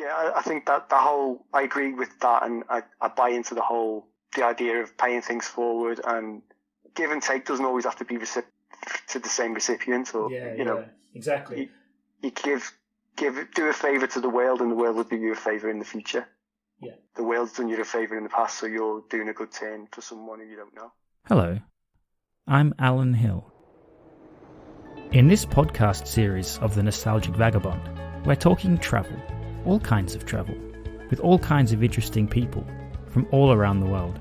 Yeah, I think that I agree with that, and I buy into the idea of paying things forward, and give and take doesn't always have to be to the same recipient, or exactly. You do a favour to the world, and the world will do you a favour in the future. Yeah, the world's done you a favour in the past, so you're doing a good turn for someone who you don't know. Hello, I'm Alan Hill. In this podcast series of the Nostalgic Vagabond, we're talking travel, all kinds of travel, with all kinds of interesting people from all around the world.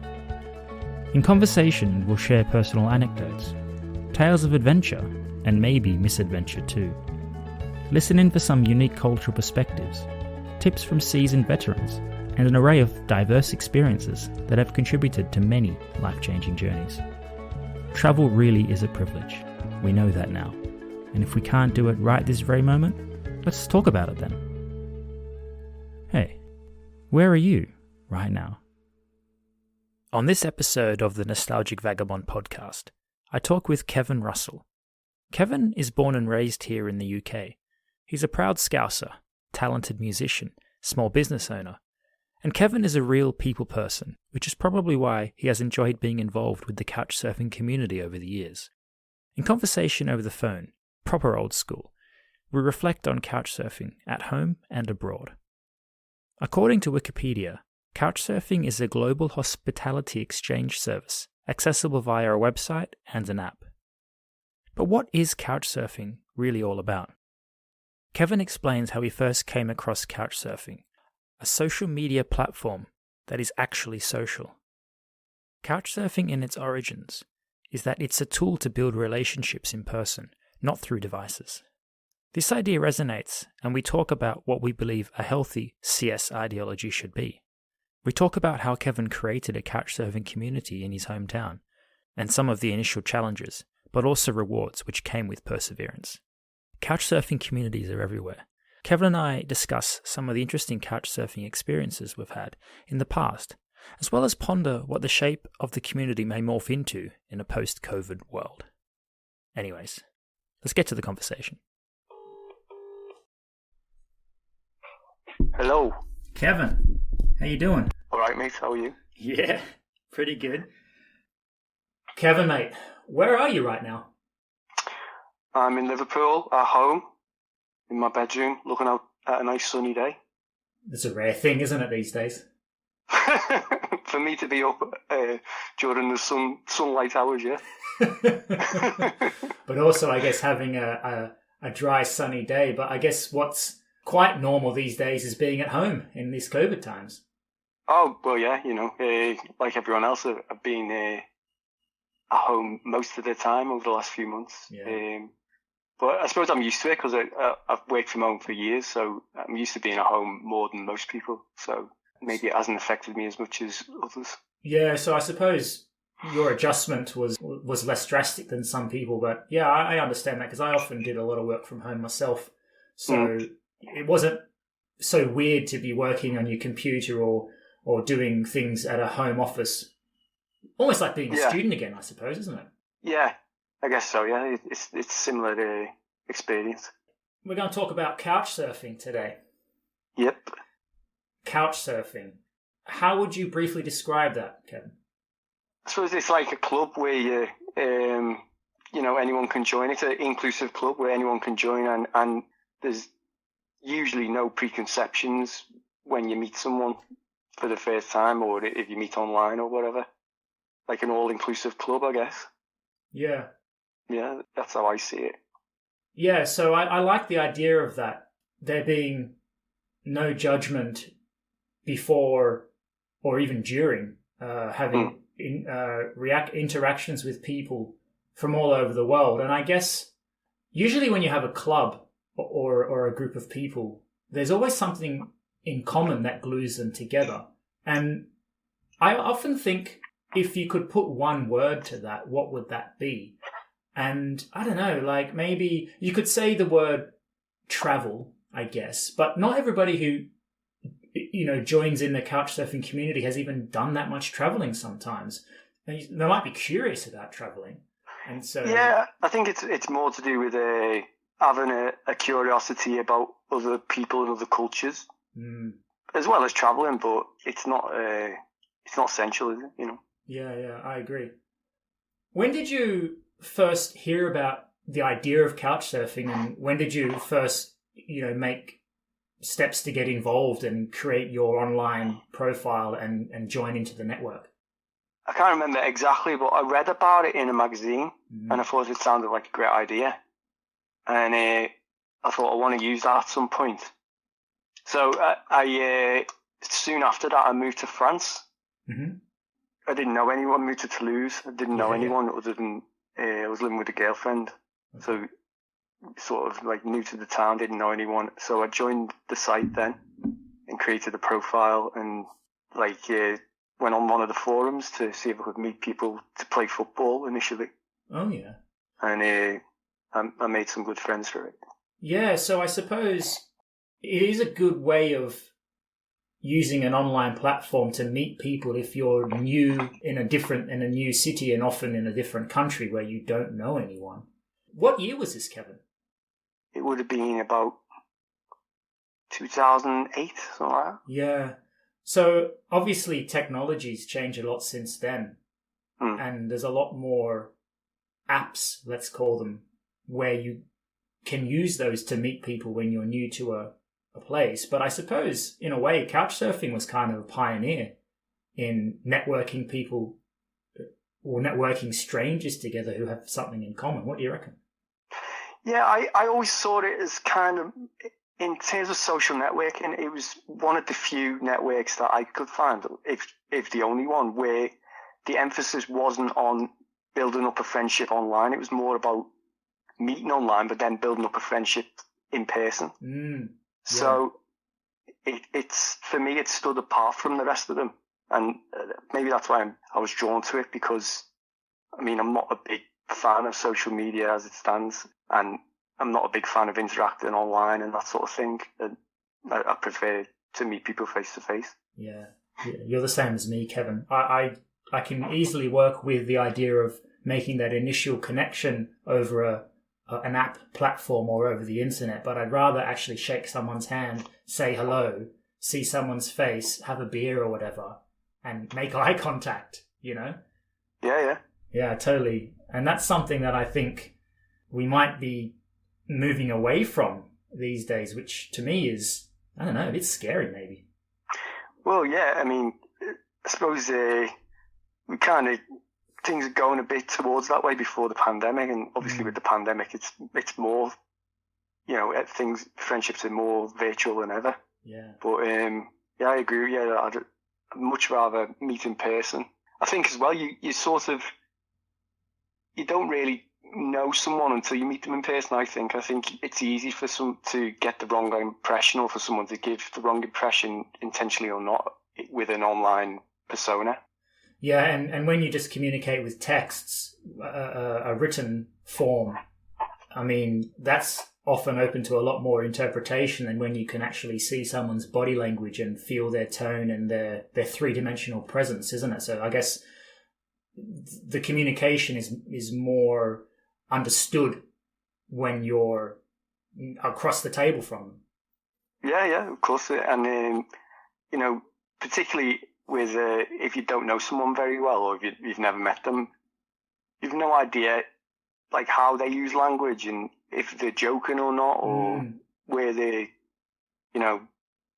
In conversation, we'll share personal anecdotes, tales of adventure, and maybe misadventure too. Listen in for some unique cultural perspectives, tips from seasoned veterans, and an array of diverse experiences that have contributed to many life-changing journeys. Travel really is a privilege. We know that now. And if we can't do it right this very moment, let's talk about it then. Hey, where are you right now? On this episode of the Nostalgic Vagabond podcast, I talk with Kevin Russell. Kevin is born and raised here in the UK. He's a proud Scouser, talented musician, small business owner, and Kevin is a real people person, which is probably why he has enjoyed being involved with the Couchsurfing community over the years. In conversation over the phone, proper old school, we reflect on Couchsurfing at home and abroad. According to Wikipedia, Couchsurfing is a global hospitality exchange service, accessible via a website and an app. But what is Couchsurfing really all about? Kevin explains how he first came across Couchsurfing, a social media platform that is actually social. Couchsurfing in its origins is that it's a tool to build relationships in person, not through devices. This idea resonates, and we talk about what we believe a healthy CS ideology should be. We talk about how Kevin created a Couchsurfing community in his hometown, and some of the initial challenges, but also rewards which came with perseverance. Couchsurfing communities are everywhere. Kevin and I discuss some of the interesting Couchsurfing experiences we've had in the past, as well as ponder what the shape of the community may morph into in a post-COVID world. Anyways, let's get to the conversation. Hello. Kevin, how you doing? All right, mate. How are you? Yeah, pretty good. Kevin, mate, where are you right now? I'm in Liverpool, at home, in my bedroom, looking out at a nice sunny day. It's a rare thing, isn't it, these days? For me to be up during the sunlight hours, yeah. But also, I guess, having a dry, sunny day. But I guess what's quite normal these days is being at home in these COVID times. Oh, well, yeah, like everyone else, I've been at home most of the time over the last few months. Yeah. But I suppose I'm used to it because I've worked from home for years, so I'm used to being at home more than most people. So maybe it hasn't affected me as much as others. Yeah, so I suppose your adjustment was less drastic than some people. But yeah, I understand that because I often did a lot of work from home myself. So it wasn't so weird to be working on your computer or doing things at a home office. Almost like being a student again, I suppose, isn't it? Yeah, I guess so, yeah. It's similar experience. We're going to talk about Couchsurfing today. Yep. Couchsurfing. How would you briefly describe that, Kevin? I suppose it's like a club where anyone can join. It's an inclusive club where anyone can join, and there's usually no preconceptions when you meet someone for the first time, or if you meet online or whatever. Like an all-inclusive club, I guess. Yeah. Yeah, that's how I see it. Yeah, so I like the idea of that. There being no judgment before or even during having interactions with people from all over the world. And I guess usually when you have a club or a group of people, there's always something in common that glues them together. And I often think, if you could put one word to that, what would that be? And I don't know, like maybe you could say the word travel, I guess, but not everybody who, joins in the Couchsurfing community has even done that much traveling sometimes. They might be curious about traveling. And so... Yeah, I think it's more to do with having a curiosity about other people and other cultures. as well as traveling, but it's not essential, is it? You know. Yeah, I agree. When did you first hear about the idea of couchsurfing, and when did you first, make steps to get involved and create your online profile and join into the network? I can't remember exactly, but I read about it in a magazine, and I thought it sounded like a great idea. And I thought I want to use that at some point. So I soon after that, I moved to France. Mm-hmm. I didn't know anyone. Moved to Toulouse. I didn't know anyone other than I was living with a girlfriend. Okay. So sort of like new to the town, didn't know anyone. So I joined the site then and created a profile and went on one of the forums to see if I could meet people to play football initially. Oh, yeah. And I made some good friends for it. Yeah, so I suppose it is a good way of using an online platform to meet people if you're new in a new city and often in a different country where you don't know anyone. What year was this, Kevin? It would have been about 2008, something like that. Yeah. So obviously technology's changed a lot since then. And there's a lot more apps, let's call them, where you can use those to meet people when you're new to a place. But I suppose, in a way, Couchsurfing was kind of a pioneer in networking people or networking strangers together who have something in common. What do you reckon? Yeah, I always saw it as kind of, in terms of social networking, it was one of the few networks that I could find, if the only one, where the emphasis wasn't on building up a friendship online. It was more about meeting online, but then building up a friendship in person. Yeah. So it's for me, it stood apart from the rest of them. And maybe that's why I was drawn to it, because, I mean, I'm not a big fan of social media as it stands, and I'm not a big fan of interacting online and that sort of thing. And I prefer to meet people face to face. Yeah, you're the same as me, Kevin. I can easily work with the idea of making that initial connection over an app platform or over the internet, but I'd rather actually shake someone's hand, say hello, see someone's face, have a beer or whatever, and make eye contact, Yeah. Yeah, totally. And that's something that I think we might be moving away from these days, which to me is, I don't know, a bit scary maybe. Well, yeah, I mean, I suppose we kind of, things are going a bit towards that way before the pandemic, and obviously with the pandemic, it's more, friendships are more virtual than ever. Yeah. But yeah, I agree. Yeah, I'd much rather meet in person. I think as well, you sort of, you don't really know someone until you meet them in person. I think it's easy for some to get the wrong impression, or for someone to give the wrong impression, intentionally or not, with an online persona. Yeah, and when you just communicate with texts, a written form, I mean, that's often open to a lot more interpretation than when you can actually see someone's body language and feel their tone and their three-dimensional presence, isn't it? So I guess the communication is more understood when you're across the table from them. Yeah, of course. And, particularly with if you don't know someone very well, or if you've never met them, you've no idea like how they use language and if they're joking or not, or where they,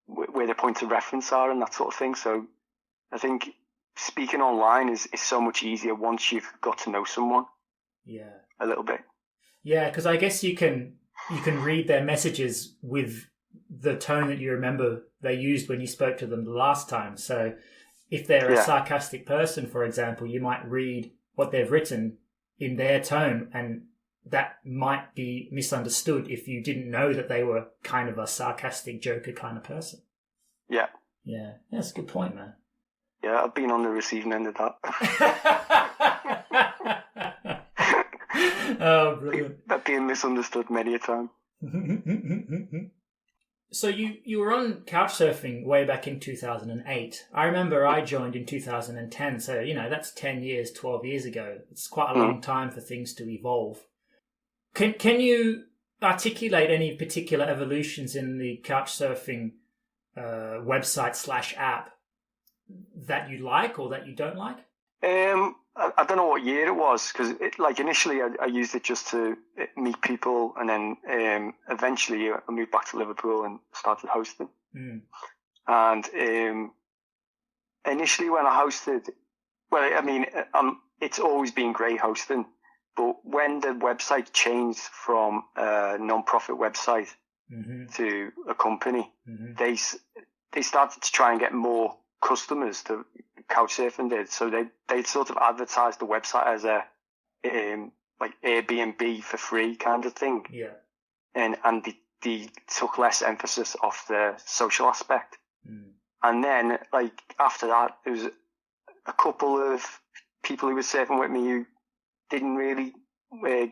where their points of reference are and that sort of thing. So I think speaking online is so much easier once you've got to know someone. Yeah. A little bit. Yeah, because I guess you can read their messages with the tone that you remember they used when you spoke to them the last time. So if they're a sarcastic person, for example, you might read what they've written in their tone, and that might be misunderstood if you didn't know that they were kind of a sarcastic joker kind of person. Yeah. Yeah, that's a good point, man. Yeah, I've been on the receiving end of that. Oh, brilliant. That being misunderstood many a time. So you were on Couchsurfing way back in 2008. I remember I joined in 2010, so, that's 10 years, 12 years ago. It's quite a long time for things to evolve. Can you articulate any particular evolutions in the Couchsurfing website / app that you like or that you don't like? I don't know what year it was, because like initially I used it just to meet people, and then eventually I moved back to Liverpool and started hosting. And initially when I hosted, well, I mean, it's always been great hosting, but when the website changed from a non-profit website to a company, they started to try and get more customers to Couchsurfing did. So they sort of advertised the website as a like Airbnb for free kind of thing. Yeah. And they took less emphasis off the social aspect. And then like after that, there was a couple of people who were surfing with me who didn't really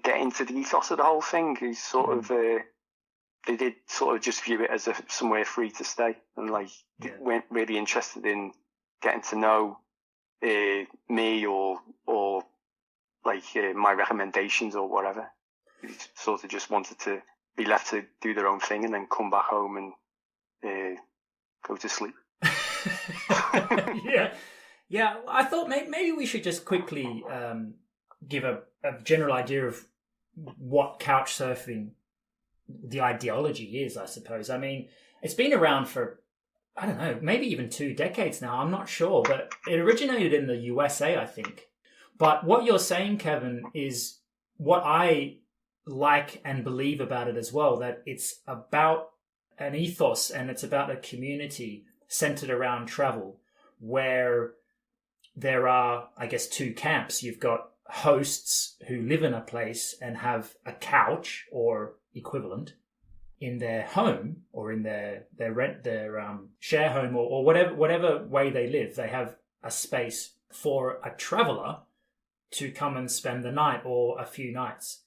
get into the ethos of the whole thing. Who sort of they did sort of just view it as somewhere free to stay, and like weren't really interested in getting to know me or like my recommendations or whatever. They sort of just wanted to be left to do their own thing and then come back home and go to sleep. Yeah. I thought maybe we should just quickly give a general idea of what Couchsurfing, the ideology is, I suppose. I mean, it's been around for, I don't know, maybe even 2 decades now. I'm not sure, but it originated in the USA, I think. But what you're saying, Kevin, is what I like and believe about it as well, that it's about an ethos and it's about a community centered around travel, where there are, I guess, 2 camps. You've got hosts who live in a place and have a couch or equivalent in their home or in their share home or whatever way they live. They have a space for a traveler to come and spend the night or a few nights.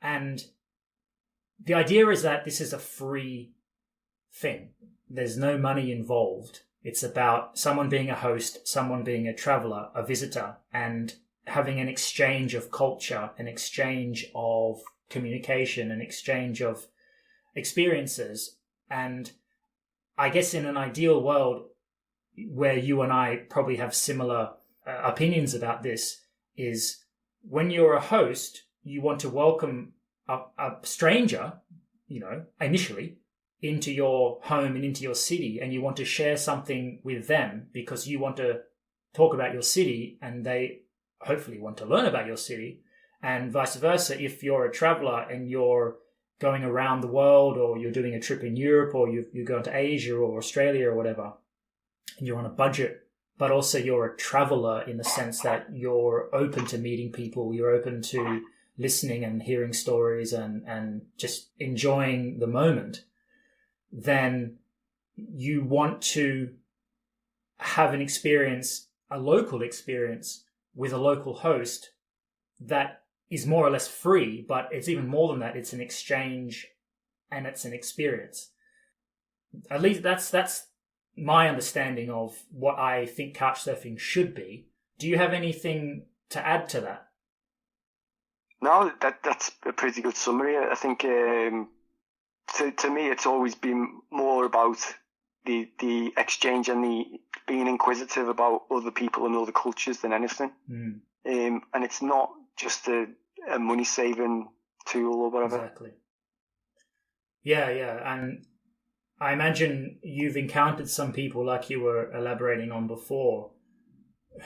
And the idea is that this is a free thing. There's no money involved. It's about someone being a host, someone being a traveler, a visitor, and having an exchange of culture, an exchange of communication, an exchange of experiences. And I guess in an ideal world where you and I probably have similar opinions about this, is when you're a host, you want to welcome a stranger, initially, into your home and into your city, and you want to share something with them because you want to talk about your city and they hopefully want to learn about your city, and vice versa. If you're a traveler and you're going around the world, or you're doing a trip in Europe, or you're going to Asia or Australia or whatever, and you're on a budget, but also you're a traveler in the sense that you're open to meeting people, you're open to listening and hearing stories and just enjoying the moment, then you want to have an experience, a local experience with a local host that is more or less free, but it's even more than that. It's an exchange and it's an experience. At least that's my understanding of what I think Couchsurfing should be. Do you have anything to add to that? No, that's a pretty good summary. I think to me it's always been more about the exchange and the being inquisitive about other people and other cultures than anything. And it's not just a money saving tool or whatever. Exactly. Yeah, and I imagine you've encountered some people, like you were elaborating on before,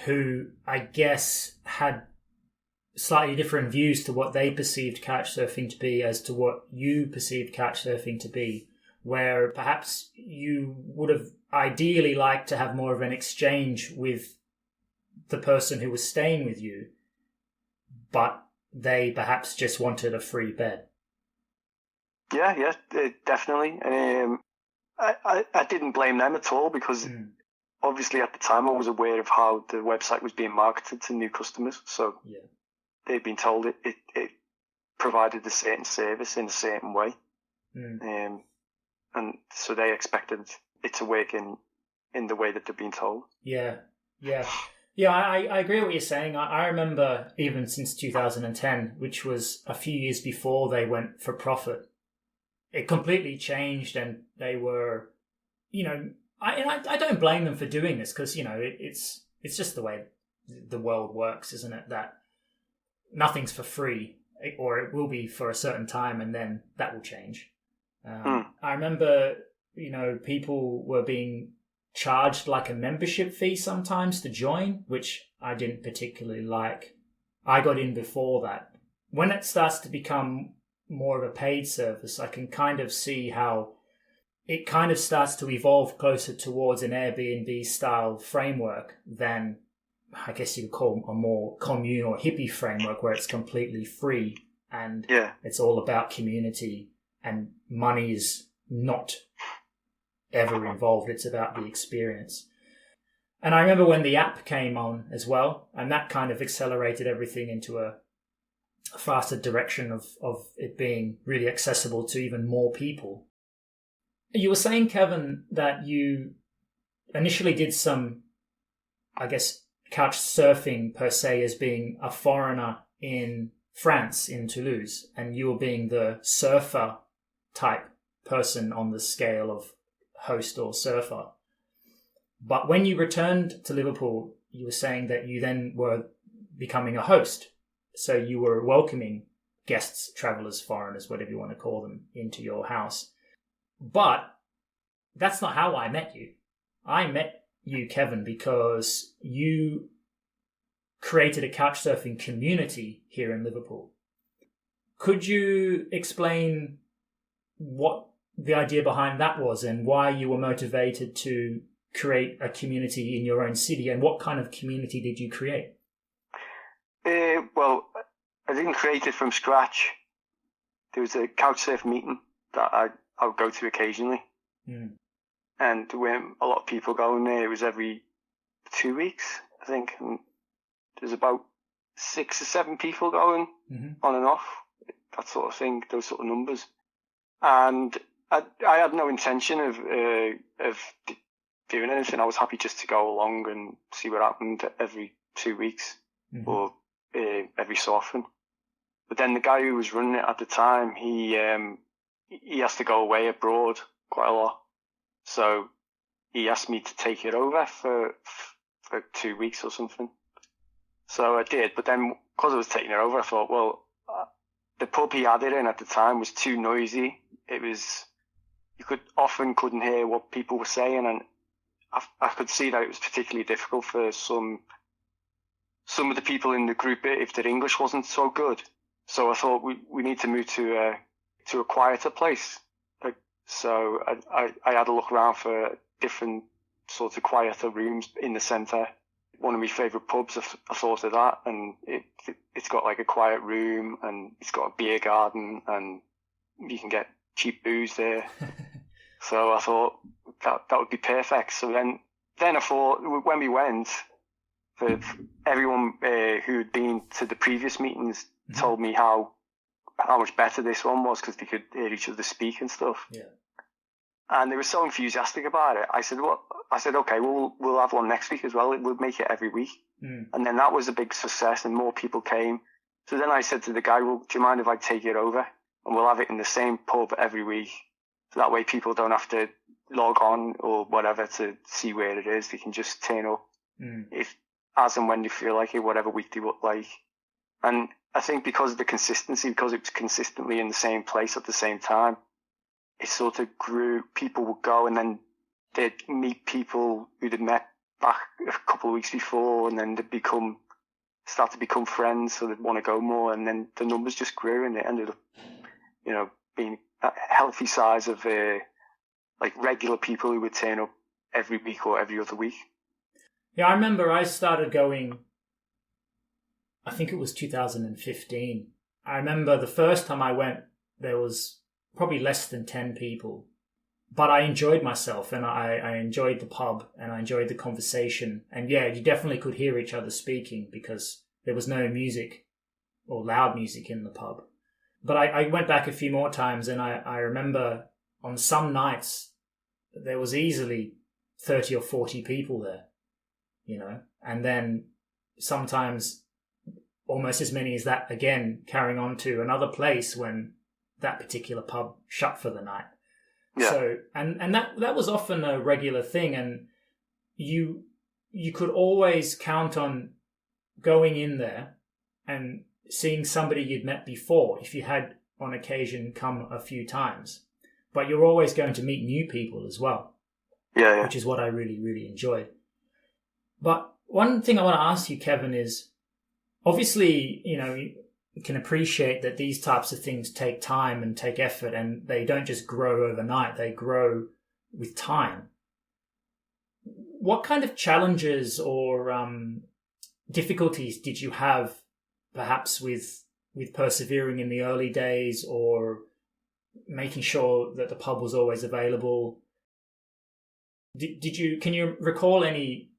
who I guess had slightly different views to what they perceived Couchsurfing to be as to what you perceived Couchsurfing to be, where perhaps you would have ideally liked to have more of an exchange with the person who was staying with you, but they perhaps just wanted a free bed. Yeah, definitely. I didn't blame them at all, because obviously at the time I was aware of how the website was being marketed to new customers. So they'd been told it provided a certain service in a certain way. And so they expected it to work in the way that they've been told. Yeah, I agree with what you're saying. I remember even since 2010, which was a few years before they went for profit, it completely changed, and they were, I don't blame them for doing this because, it's just the way the world works, isn't it? That nothing's for free, or it will be for a certain time, and then that will change. I remember, people were being charged like a membership fee sometimes to join, which I didn't particularly like. I got in before that. When it starts to become more of a paid service, I can kind of see how it kind of starts to evolve closer towards an Airbnb style framework than, I guess you could call a more commune or hippie framework where it's completely free and it's all about community and money is not ever involved. It's about the experience. And I remember when the app came on as well, and that kind of accelerated everything into a faster direction of it being really accessible to even more people. You were saying, Kevin, that you initially did some, I guess, couch surfing per se as being a foreigner in France, in Toulouse, and you were being the surfer type person on the scale of host or surfer. But when you returned to Liverpool, you were saying that you then were becoming a host. So you were welcoming guests, travelers, foreigners, whatever you want to call them, into your house. But that's not how I met you. I met you, Kevin, because you created a couchsurfing community here in Liverpool. Could you explain what the idea behind that was and why you were motivated to create a community in your own city, and what kind of community did you create? Well, I didn't create it from scratch. There was a couchsurf meeting that I would go to occasionally. And when a lot of people go in there, it was every 2 weeks, I think. And there's about 6 or 7 people going on and off, that sort of thing, those sort of numbers. And I had no intention of doing anything. I was happy just to go along and see what happened every 2 weeks or every so often. But then the guy who was running it at the time, he has to go away abroad quite a lot. So he asked me to take it over for 2 weeks or something. So I did. But then because I was taking it over, I thought, well, the pub he had it in at the time was too noisy. It was, you couldn't hear what people were saying, and I could see that it was particularly difficult for some of the people in the group if their English wasn't so good. So I thought we need to move to a quieter place. So I had a look around for different sorts of quieter rooms in the centre. One of my favourite pubs, I thought of that, and it's got like a quiet room, and it's got a beer garden, and you can get cheap booze there. So I thought that would be perfect. So then I thought, when we went, for everyone who had been to the previous meetings told me how much better this one was because they could hear each other speak and stuff. Yeah. And they were so enthusiastic about it. I said, okay, we'll have one next week as well. We'll make it every week. And then that was a big success, and more people came. So then I said to the guy, well, do you mind if I take it over? And we'll have it in the same pub every week. So that way people don't have to log on or whatever to see where it is. They can just turn up if as and when they feel like it, whatever week they would like. And I think because of the consistency, because it was consistently in the same place at the same time, it sort of grew. People would go and then they'd meet people who'd have met back a couple of weeks before, and then they'd start to become friends, so they'd want to go more, and then the numbers just grew, and it ended up, being a healthy size of like regular people who would turn up every week or every other week. Yeah, I remember I started going, I think it was 2015. I remember the first time I went, there was probably less than 10 people. But I enjoyed myself, and I enjoyed the pub, and I enjoyed the conversation. And yeah, you definitely could hear each other speaking because there was no music or loud music in the pub. But I went back a few more times, and I remember on some nights there was easily 30 or 40 people there, and then sometimes almost as many as that again, carrying on to another place when that particular pub shut for the night. Yeah. So, and that was often a regular thing, and you could always count on going in there and seeing somebody you'd met before if you had on occasion come a few times. But you're always going to meet new people as well. Yeah. Which is what I really, really enjoyed. But one thing I want to ask you, Kevin, is obviously, you can appreciate that these types of things take time and take effort, and they don't just grow overnight. They grow with time. What kind of challenges or difficulties did you have, perhaps with persevering in the early days, or making sure that the pub was always available? Can you recall any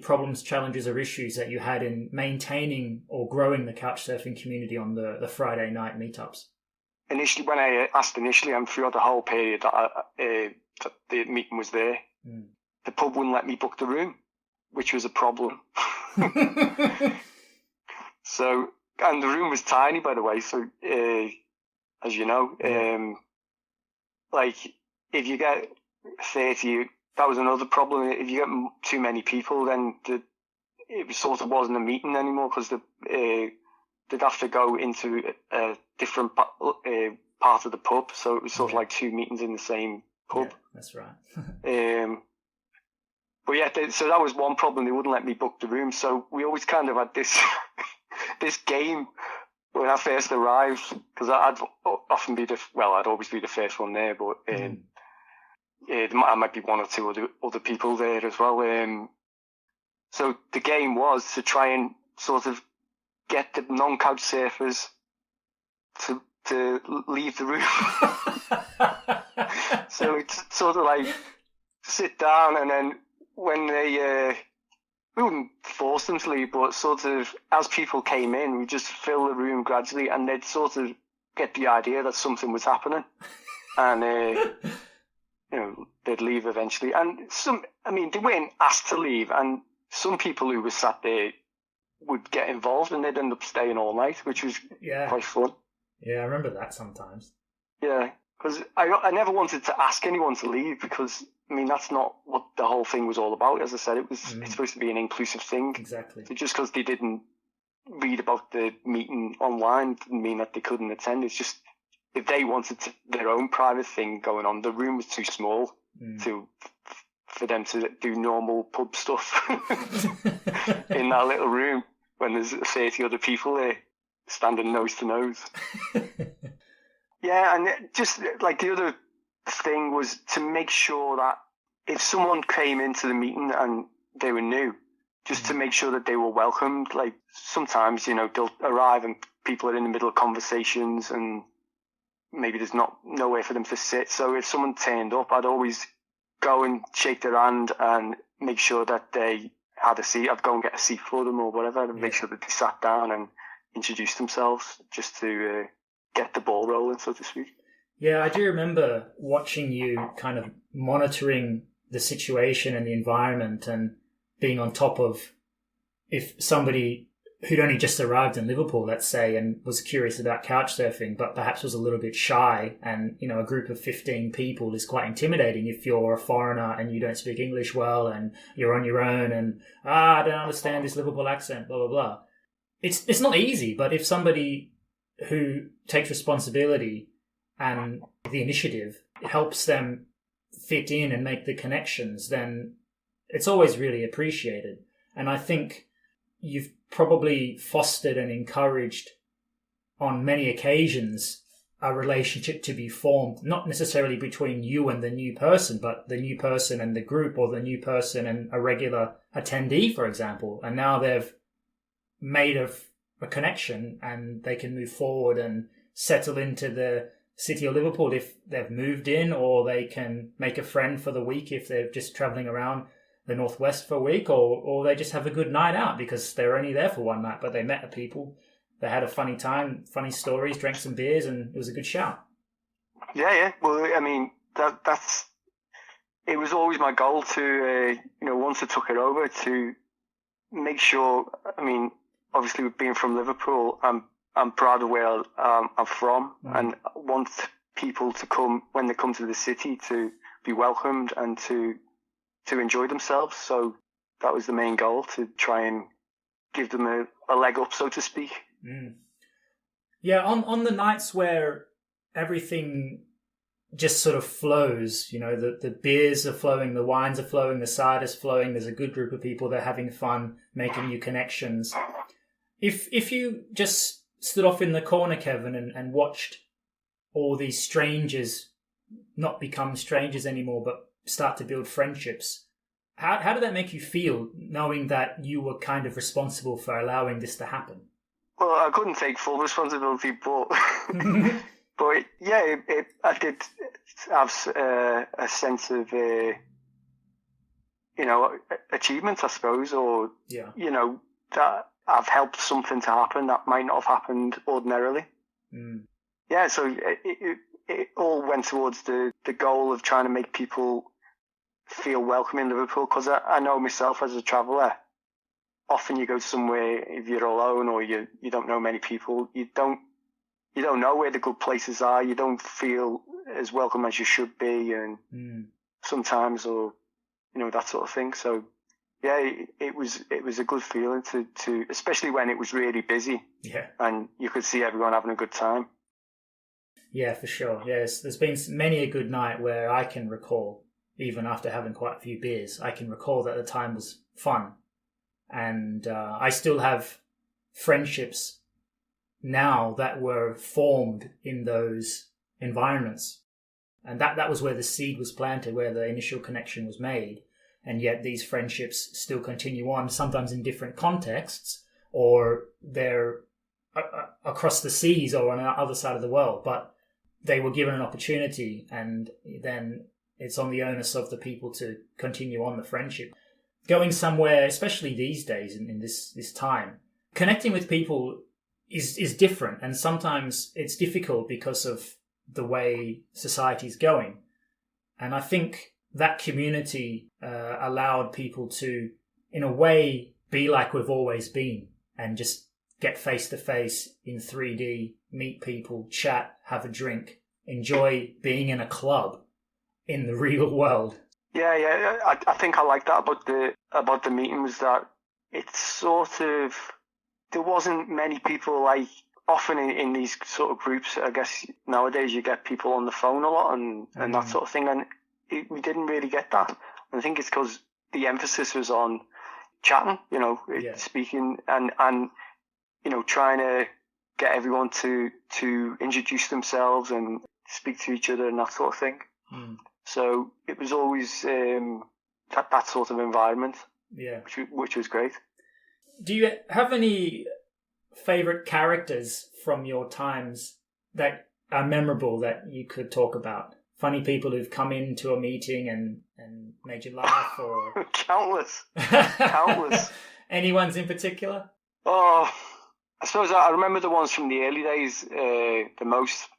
problems, challenges, or issues that you had in maintaining or growing the couchsurfing community on the Friday night meetups? Initially, when I asked and throughout the whole period that the meeting was there, the pub wouldn't let me book the room, which was a problem. So, and the room was tiny, by the way. So, as you know, like if you get 30, that was another problem. If you get too many people, then it sort of wasn't a meeting anymore, because they'd have to go into a different part of the pub. So it was sort of like two meetings in the same pub. Yeah, that's right. But yeah, so that was one problem. They wouldn't let me book the room. So we always kind of had this this game when I first arrived, because I'd often be I'd always be the first one there, but there might be one or two other people there as well. So the game was to try and sort of get the non-couch surfers to leave the room. So it's sort of like sit down, and then when they we wouldn't force them to leave, but sort of as people came in, we just fill the room gradually, and they'd sort of get the idea that something was happening, and they'd leave eventually. And they weren't asked to leave, and some people who were sat there would get involved, and they'd end up staying all night, which was quite fun. Yeah, I remember that sometimes. Yeah, because I never wanted to ask anyone to leave, because that's not what the whole thing was all about. As I said, it's supposed to be an inclusive thing. Exactly. So just because they didn't read about the meeting online didn't mean that they couldn't attend. It's just if they wanted their own private thing going on, the room was too small for them to do normal pub stuff in that little room when there's 30 other people there standing nose to nose. Yeah, and just like the other thing was to make sure that if someone came into the meeting and they were new, just to make sure that they were welcomed. Like sometimes, they'll arrive and people are in the middle of conversations and maybe there's nowhere for them to sit. So if someone turned up, I'd always go and shake their hand and make sure that they had a seat. I'd go and get a seat for them or whatever, and make sure that they sat down and introduced themselves, just to get the ball rolling, so to speak. Yeah, I do remember watching you kind of monitoring the situation and the environment and being on top of if somebody who'd only just arrived in Liverpool, let's say, and was curious about couchsurfing, but perhaps was a little bit shy, and, a group of 15 people is quite intimidating if you're a foreigner and you don't speak English well and you're on your own and, I don't understand this Liverpool accent, blah, blah, blah. It's not easy, but if somebody who takes responsibility and the initiative helps them fit in and make the connections, then it's always really appreciated. And I think you've probably fostered and encouraged on many occasions a relationship to be formed, not necessarily between you and the new person, but the new person and the group, or the new person and a regular attendee, for example. And now they've made a connection and they can move forward and settle into the city of Liverpool if they've moved in, or they can make a friend for the week if they're just travelling around the Northwest for a week, or they just have a good night out because they're only there for one night, but they met people, they had a funny time, funny stories, drank some beers, and it was a good shout. Yeah. Well, that's it was always my goal to, once I took it over, to make sure, obviously with being from Liverpool, I'm proud of where I'm from, and want people to come when they come to the city to be welcomed and to enjoy themselves. So that was the main goal, to try and give them a leg up, so to speak. Mm. Yeah, on the nights where everything just sort of flows, you know, the beers are flowing, the wines are flowing, the cider's flowing, there's a good group of people, they're having fun, making new connections. If you just stood off in the corner, Kevin, and watched all these strangers not become strangers anymore, but start to build friendships, how did that make you feel, knowing that you were kind of responsible for allowing this to happen? Well, I couldn't take full responsibility, but but yeah, I did have a sense of achievement, I suppose, or that I've helped something to happen that might not have happened ordinarily. Mm. Yeah, so it all went towards the goal of trying to make people feel welcome in Liverpool, because I know myself as a traveller, often you go somewhere, if you're alone or you don't know many people, you don't know where the good places are, you don't feel as welcome as you should be, and sometimes, or that sort of thing. So yeah, it was a good feeling to especially when it was really busy, and you could see everyone having a good time. Yeah, for sure. Yes, there's been many a good night where I can recall, even after having quite a few beers, I can recall that the time was fun. And I still have friendships now that were formed in those environments. And that was where the seed was planted, where the initial connection was made. And yet these friendships still continue on, sometimes in different contexts, or they're across the seas or on the other side of the world. But they were given an opportunity, and then it's on the onus of the people to continue on the friendship. Going somewhere, especially these days in this time, connecting with people is different, and sometimes it's difficult because of the way society's going. And I think that community allowed people to, in a way, be like we've always been, and just get face to face in 3D, meet people, chat, have a drink, enjoy being in a club in the real world. Yeah. I think I like that about the meetings, that it's sort of, there wasn't many people, like often in these sort of groups. I guess nowadays you get people on the phone a lot and that sort of thing, and we didn't really get that. And I think it's because the emphasis was on chatting, speaking and trying to get everyone to introduce themselves and speak to each other and that sort of thing. So it was always that sort of environment, which was great. Do you have any favourite characters from your times that are memorable that you could talk about? Funny people who've come into a meeting and made you laugh, or countless. Anyone's in particular? Oh, I suppose I remember the ones from the early days the most,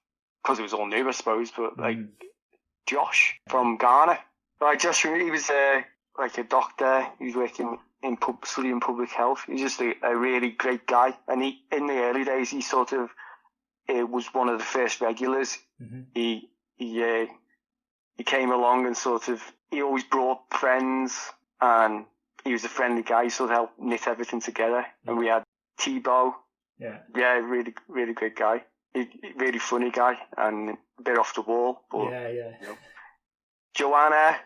because it was all new, I suppose. But like Josh from Ghana, right? Josh, he was like a doctor. He was working studying public health. He's just a really great guy. And in the early days, he sort of was one of the first regulars. He came along and sort of, he always brought friends, and he was a friendly guy. He sort of helped knit everything together. And we had Thibaut. Yeah, really, really great guy. Really funny guy and a bit off the wall. But, Joanna.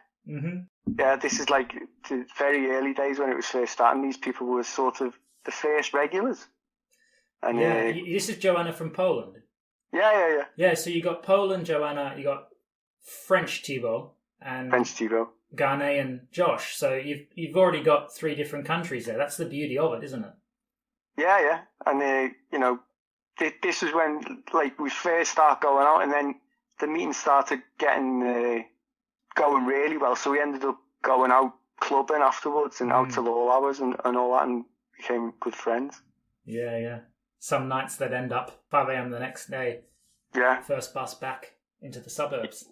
Yeah, this is like the very early days when it was first starting. These people were sort of the first regulars. And this is Joanna from Poland. Yeah. Yeah, so you got Poland, Joanna, you got French Thibaut, and Ghanaian Josh. So you've already got 3 different countries there. That's the beauty of it, isn't it? Yeah. And this was when we first started going out, and then the meetings started getting going really well. So we ended up going out clubbing afterwards and out till all hours and all that, and became good friends. Yeah. Some nights that end up 5 a.m. the next day. Yeah. First bus back into the suburbs.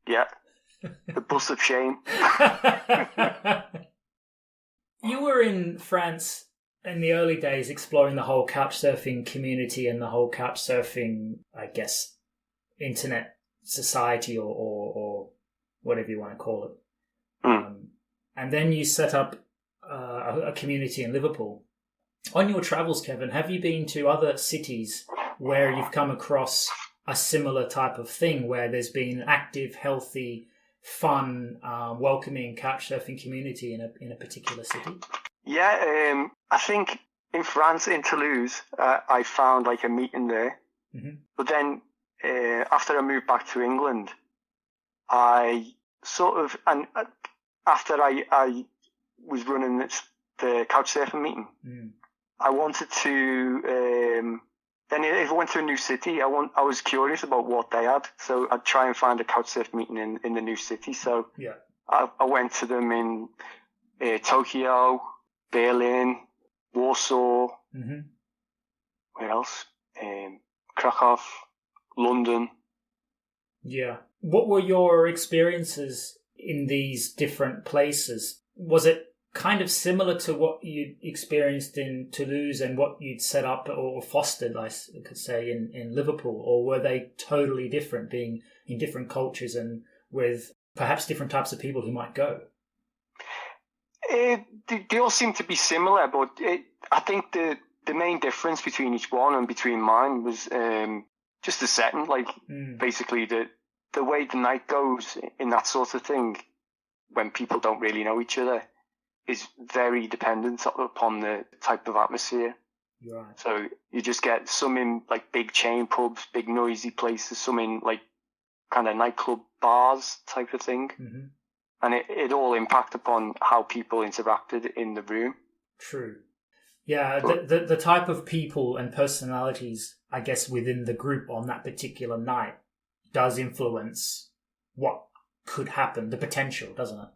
Yeah. The bus of shame. You were in France in the early days exploring the whole couchsurfing community and the whole couchsurfing, I guess, internet society or whatever you want to call it. Mm. And then you set up a community in Liverpool. On your travels, Kevin, have you been to other cities where you've come across a similar type of thing, where there's been an active, healthy, fun, welcoming couchsurfing community in a particular city? Yeah, I think in France, in Toulouse, I found like a meeting there. Mm-hmm. But then after I moved back to England, I sort of, and after I was running the couchsurfing meeting, I wanted to, then if I went to a new city, I was curious about what they had. So I'd try and find a couchsurfing meeting in the new city. So yeah, I went to them in Tokyo, Berlin, Warsaw, mm-hmm. where else? Krakow, London. Yeah. What were your experiences in these different places? Was it kind of similar to what you'd experienced in Toulouse and what you'd set up or fostered, I could say, in Liverpool? Or were they totally different, being in different cultures and with perhaps different types of people who might go? They all seem to be similar, but I think the main difference between each one and between mine was just the setting. Like, basically the way the night goes in that sort of thing, when people don't really know each other, is very dependent upon the type of atmosphere. Right. So you just get some in like big chain pubs, big noisy places, some in like kind of nightclub bars type of thing. Mm-hmm. And it all impact upon how people interacted in the room. True. Yeah, the type of people and personalities, I guess, within the group on that particular night does influence what could happen, the potential, doesn't it?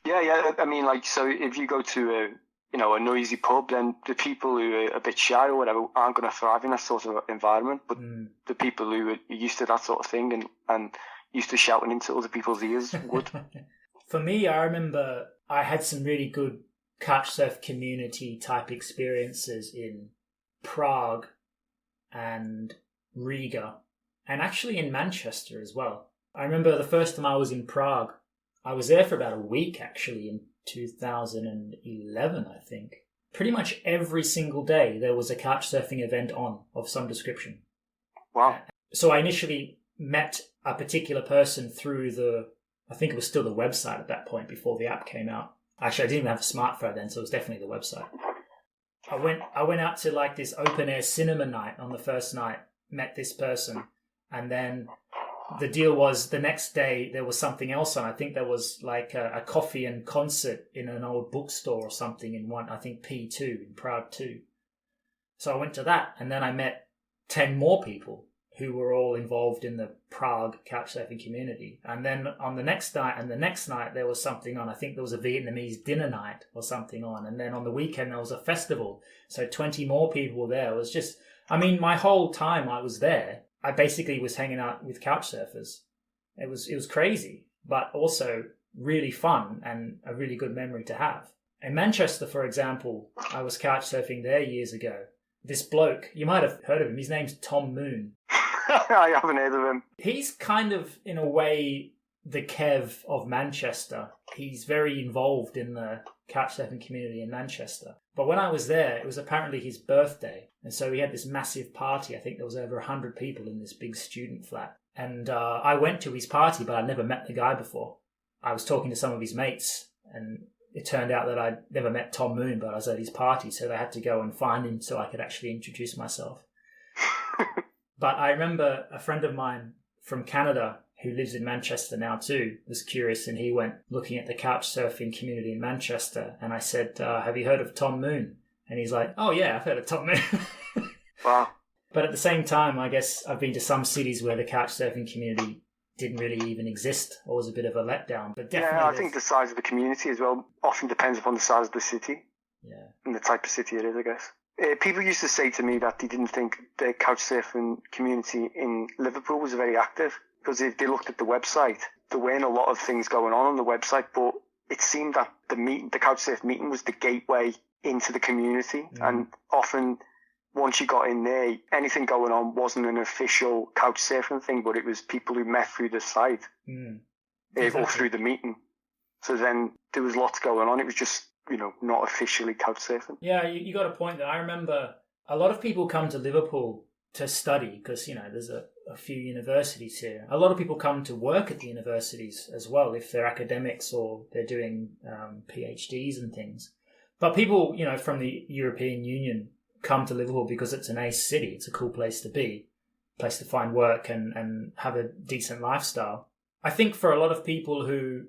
Yeah. I mean, like, so if you go to a noisy pub, then the people who are a bit shy or whatever aren't going to thrive in that sort of environment. But the people who are used to that sort of thing and used to shouting into other people's ears would. For me, I remember I had some really good couchsurf community type experiences in Prague and Riga, and actually in Manchester as well. I remember the first time I was in Prague, I was there for about a week actually in 2011, I think. Pretty much every single day there was a couchsurfing event on of some description. Wow. So I initially met a particular person through I think it was still the website at that point before the app came out. Actually, I didn't even have a smartphone then, so it was definitely the website. I went out to like this open air cinema night on the first night, met this person, and then the deal was the next day there was something else on. I think there was like a coffee and concert in an old bookstore or something in I think P2 in Prague 2. So I went to that, and then I met 10 more people who were all involved in the Prague couchsurfing community. And then on the next night and the next night, there was something on. I think there was a Vietnamese dinner night or something on. And then on the weekend, there was a festival. So 20 more people were there. It was just, I mean, my whole time I was there, I basically was hanging out with couchsurfers. It was crazy, but also really fun and a really good memory to have. In Manchester, for example, I was couchsurfing there years ago. This bloke, you might have heard of him. His name's Tom Moon. I haven't heard of him. He's kind of, in a way, the Kev of Manchester. He's very involved in the couchsurfing community in Manchester. But when I was there, it was apparently his birthday. And so he had this massive party. I think there was over 100 people in this big student flat. And I went to his party, but I'd never met the guy before. I was talking to some of his mates, and it turned out that I'd never met Tom Moon, but I was at his party, so they had to go and find him so I could actually introduce myself. But I remember a friend of mine from Canada who lives in Manchester now too was curious, and he went looking at the couchsurfing community in Manchester, and I said, have you heard of Tom Moon? And he's like, oh yeah, I've heard of Tom Moon. Wow. But at the same time, I guess I've been to some cities where the couchsurfing community didn't really even exist, or was a bit of a letdown. But definitely, yeah, I think the size of the community as well often depends upon the size of the city. Yeah. And the type of city it is, I guess. People used to say to me that they didn't think the couchsurfing community in Liverpool was very active, because if they looked at the website, there weren't a lot of things going on the website, but it seemed that the couchsurf meeting was the gateway into the community, and often once you got in there, anything going on wasn't an official Couchsurfing thing, but it was people who met through the site or through the meeting. So then there was lots going on. It was just, not officially Couchsurfing. Yeah, you got a point there. I remember a lot of people come to Liverpool to study because, there's a few universities here. A lot of people come to work at the universities as well if they're academics or they're doing PhDs and things. But people, from the European Union come to Liverpool because it's an ace city. It's a cool place to be, place to find work and have a decent lifestyle. I think for a lot of people who,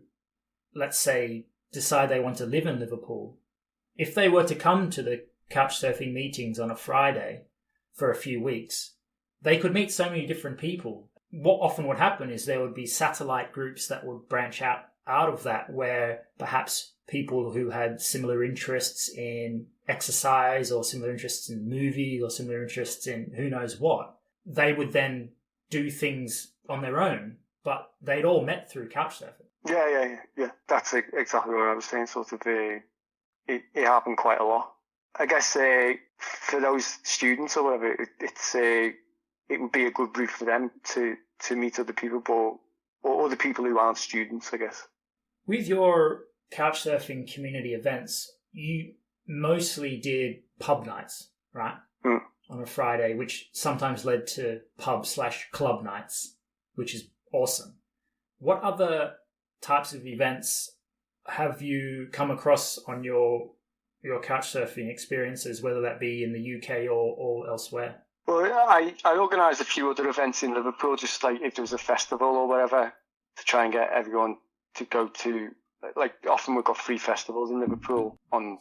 let's say, decide they want to live in Liverpool, if they were to come to the Couchsurfing meetings on a Friday for a few weeks, they could meet so many different people. What often would happen is there would be satellite groups that would branch out of that, where perhaps people who had similar interests in exercise or similar interests in movies or similar interests in who knows what, they would then do things on their own, but they'd all met through Couchsurfing. Yeah. That's exactly what I was saying. Sort of, it happened quite a lot. I guess for those students or whatever, it would be a good route for them to meet other people, or other people who aren't students, I guess. With your Couchsurfing community events, you mostly did pub nights, right? On a Friday, which sometimes led to pub/club nights, which is awesome. What other types of events have you come across on your Couchsurfing experiences, whether that be in the UK or elsewhere? Well, I organised a few other events in Liverpool, just like if there was a festival or whatever, to try and get everyone to go to. Like, often we've got free festivals in Liverpool on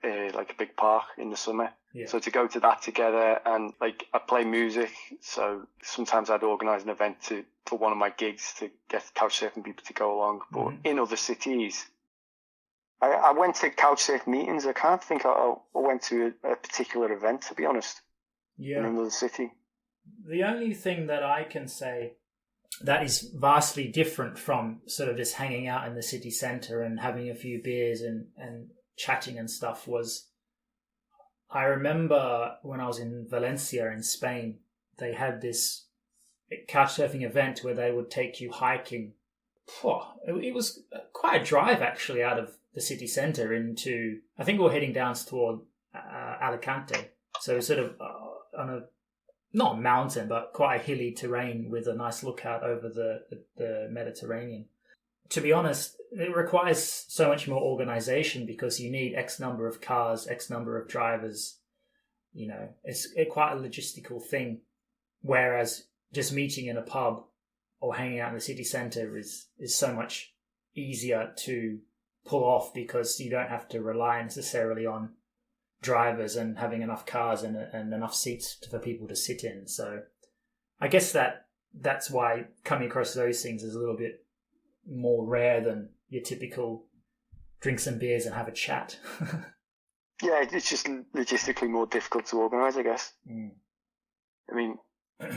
like a big park in the summer. Yeah. So to go to that together, and like I play music, so sometimes I'd organise an event for one of my gigs to get Couchsurfing people to go along. But in other cities, I went to Couchsurfing meetings. I can't think I went to a particular event, to be honest. Yeah. In another city. The only thing that I can say that is vastly different from sort of just hanging out in the city centre and having a few beers and chatting and stuff was, I remember when I was in Valencia in Spain, they had this Couchsurfing event where they would take you hiking. It was quite a drive actually out of the city centre into, I think we were heading down toward Alicante. So sort of on a, not a mountain, but quite a hilly terrain with a nice lookout over the Mediterranean. To be honest, it requires so much more organisation because you need X number of cars, X number of drivers. It's quite a logistical thing. Whereas just meeting in a pub or hanging out in the city centre is so much easier to pull off because you don't have to rely necessarily on drivers and having enough cars and enough seats for people to sit in. So I guess that's why coming across those things is a little bit more rare than your typical drink some beers and have a chat. Yeah, it's just logistically more difficult to organise, I guess. I mean,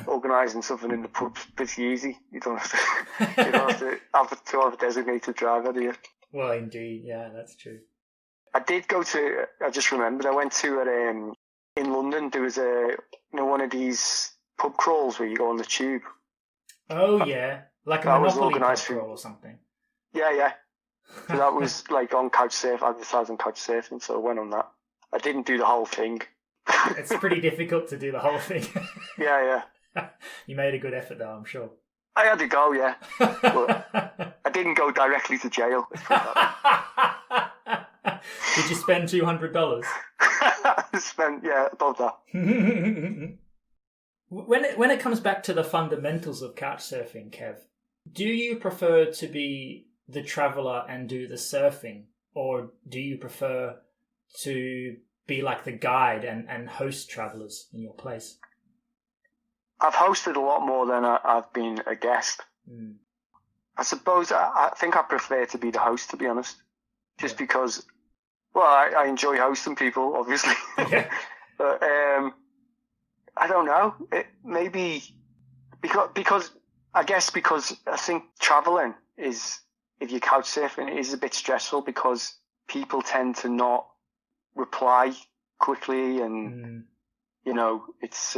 organising something in the pub's pretty easy. You don't have to have a designated driver, do you? Well, indeed, yeah, that's true. I did go to. I just remembered. I went to in London. There was one of these pub crawls where you go on the tube. Oh yeah, like a Monopoly pub crawl or something. Yeah. So that was like on Couchsurfing, advertising Couchsurfing. So I went on that. I didn't do the whole thing. It's pretty difficult to do the whole thing. Yeah. You made a good effort though, I'm sure. I had to go, yeah. But I didn't go directly to jail. Did you spend $200? I spent, above that. When it comes back to the fundamentals of Couchsurfing, Kev, do you prefer to be the traveller and do the surfing, or do you prefer to be like the guide and host travellers in your place? I've hosted a lot more than I've been a guest. I suppose I think I prefer to be the host, to be honest. Just because, well, I enjoy hosting people, obviously. Yeah. But I don't know. Maybe because I think travelling is, if you're couch surfing, it is a bit stressful because people tend to not reply quickly and It's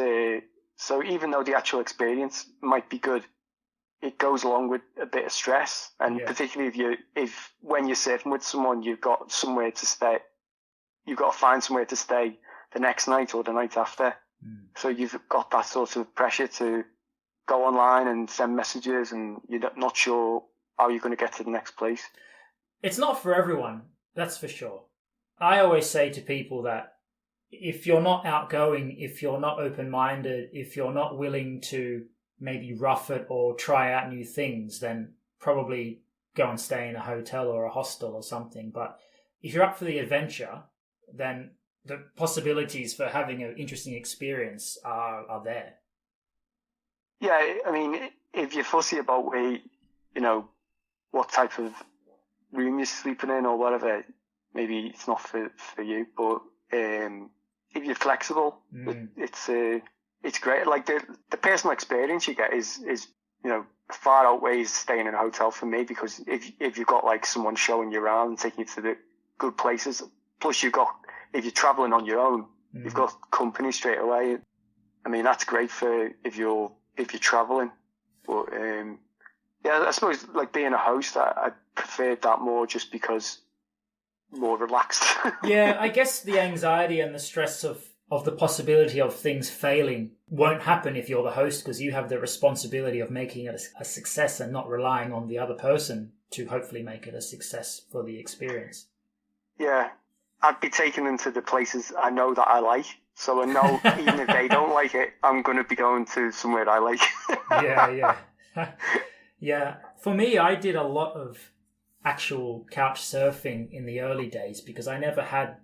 so even though the actual experience might be good, it goes along with a bit of stress, and particularly if when you're surfing with someone, you've got somewhere to stay. You've got to find somewhere to stay the next night or the night after. So you've got that sort of pressure to go online and send messages, and you're not sure how you're going to get to the next place. It's not for everyone, that's for sure. I always say to people that if you're not outgoing, if you're not open-minded, if you're not willing to maybe rough it or try out new things, then probably go and stay in a hotel or a hostel or something. But if you're up for the adventure, then the possibilities for having an interesting experience are there. Yeah, I mean, if you're fussy about what type of room you're sleeping in or whatever, maybe it's not for you. But if you're flexible, it's great. Like the personal experience you get is far outweighs staying in a hotel for me, because if you've got like someone showing you around, taking you to the good places, plus if you're traveling on your own, you've got company straight away. I mean, that's great for if you're traveling. But I suppose like being a host, I preferred that more just because more relaxed. Yeah, I guess the anxiety and the stress of the possibility of things failing won't happen if you're the host, because you have the responsibility of making it a success and not relying on the other person to hopefully make it a success for the experience. Yeah, I'd be taking them to the places I know that I like. So I know even if they don't like it, I'm going to be going to somewhere I like. Yeah. Yeah. For me, I did a lot of actual couch surfing in the early days because I never had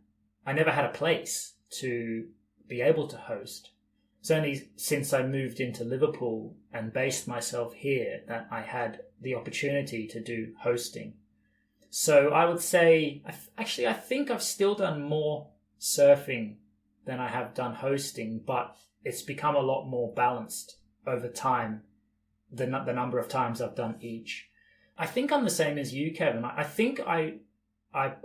a place to be able to host. It's only since I moved into Liverpool and based myself here that I had the opportunity to do hosting. So I would say, I think I've still done more surfing than I have done hosting, but it's become a lot more balanced over time, the number of times I've done each. I think I'm the same as you, Kevin. I think I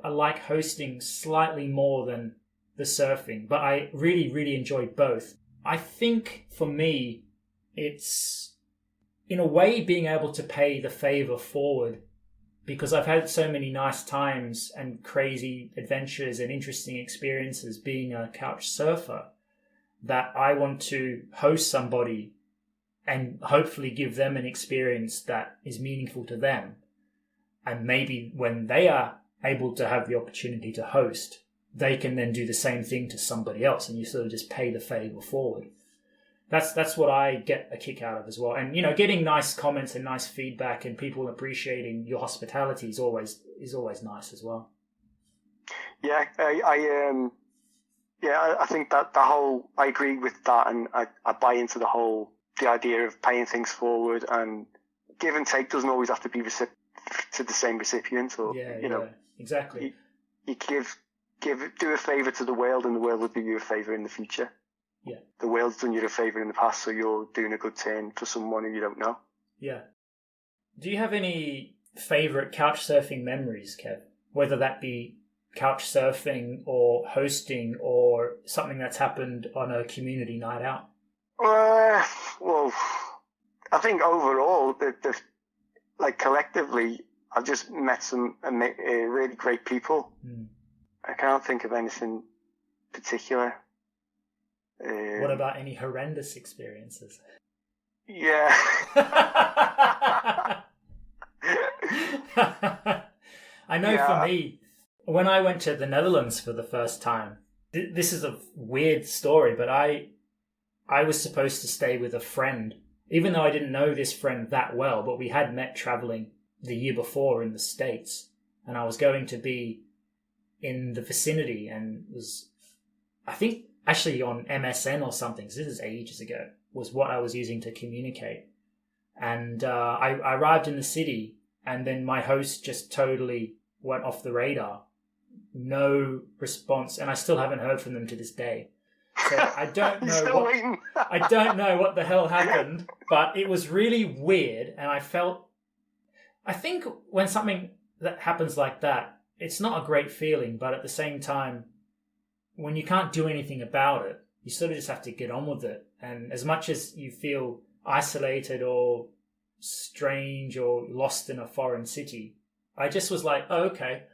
like hosting slightly more than the surfing, but I really, really enjoy both. I think for me, it's in a way being able to pay the favor forward, because I've had so many nice times and crazy adventures and interesting experiences being a couch surfer that I want to host somebody and hopefully give them an experience that is meaningful to them. And maybe when they are able to have the opportunity to host, they can then do the same thing to somebody else, and you sort of just pay the favor forward. That's what I get a kick out of as well. And, getting nice comments and nice feedback and people appreciating your hospitality is always nice as well. Yeah, I think that I agree with that, and I buy into the idea of paying things forward, and give and take doesn't always have to be to the same recipient, or exactly. You do a favor to the world, and the world will do you a favor in the future. Yeah. The world's done you a favour in the past, so you're doing a good turn for someone who you don't know. Yeah. Do you have any favourite couch surfing memories, Kev? Whether that be couch surfing or hosting or something that's happened on a community night out? Well, I think overall, collectively, I've just met some really great people. I can't think of anything particular. What about any horrendous experiences? Yeah. I know for me, when I went to the Netherlands for the first time, this is a weird story, but I was supposed to stay with a friend, even though I didn't know this friend that well, but we had met traveling the year before in the States, and I was going to be in the vicinity, and was, I think, actually on MSN or something, so this is ages ago, was what I was using to communicate. And I arrived in the city, and then my host just totally went off the radar. No response, and I still haven't heard from them to this day. So I don't know I don't know what the hell happened, but it was really weird, and I think when something that happens like that, it's not a great feeling, but at the same time, when you can't do anything about it, you sort of just have to get on with it. And as much as you feel isolated or strange or lost in a foreign city, I just was like, oh, okay,